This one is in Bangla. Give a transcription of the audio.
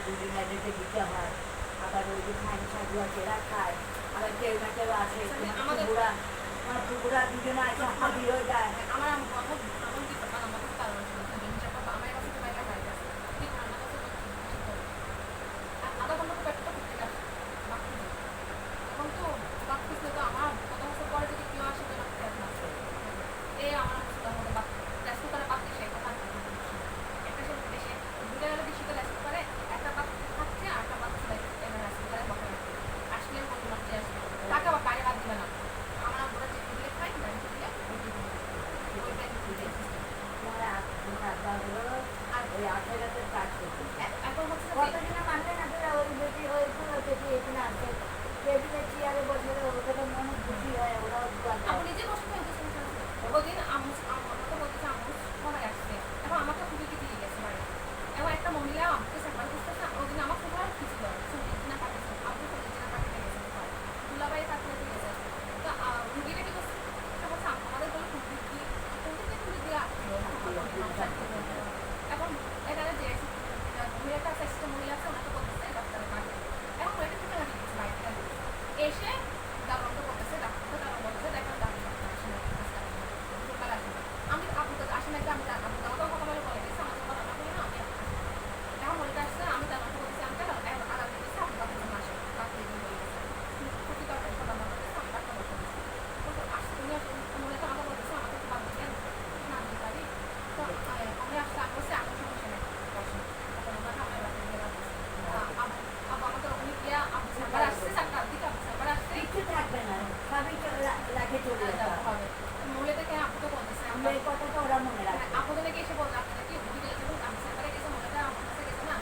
দুদিনে রেখে দিতে হয়, আবার ওই যে খাই সাধু আছে এরা খায়, আবার কেউ না কেউ আসে, আমাদের আমার পুকুরা দুজনে আছে হাজির হয়ে যায়। আমার আমার কি পাপা আমাকে কারণ জিনিসটা পাপা আমার কাছে তো বাইরে বাইরে আছে ঠিক আমার কাছে আধা ঘন্টা পেটটা করতে গেছে এখন তো বাচ্চা তো আমার কত বছর পরে যদি কেউ আসে তো আসে এই আমার মধ্যে রেস্ট করে পাচ্ছি সে কথা একটা সে দেশে দুটো গেলে বেশিতে রেস্ট করে একটা পাত খাচ্ছে আর একটা পাত এবার রেস্ট করে বসে আসলে কত মাত্রে আসবে টাকা বা বাইরে বাদ দিবে না আমার পুরো যে দিলে খাই ব্যাংক দিলে ওইটাই দিতে তোমার আব্বা হলো আর ওই আঠেরাতে কাজ করতে এখন হচ্ছে কতদিনে মানবে না তোরা ওই বেটি ওইগুলো বেটি এখানে আসে টেবিলে চেয়ারে বসে ওদের মনে খুশি হয় ওরাও আপনি নিজে বসে ওদিন আমাকে বলতেছে আমুস সবাই আসছে এখন আমাকে খুবই দিয়ে গেছে বাড়ি এবং একটা মহিলা আমাকে সেপার করতেছে ওদিন আমার খুব ভালো খুশি হয় না পাঠিয়েছে আপনি না পাঠিয়ে গেছে দুলাবাই পাঠিয়ে গেছে তো রুগীটা কি করছে আমাদের বলে খুব কি খুবই দিয়ে এখন এখানে যে মহিলাটা আছে মহিলা আছে ওনাকে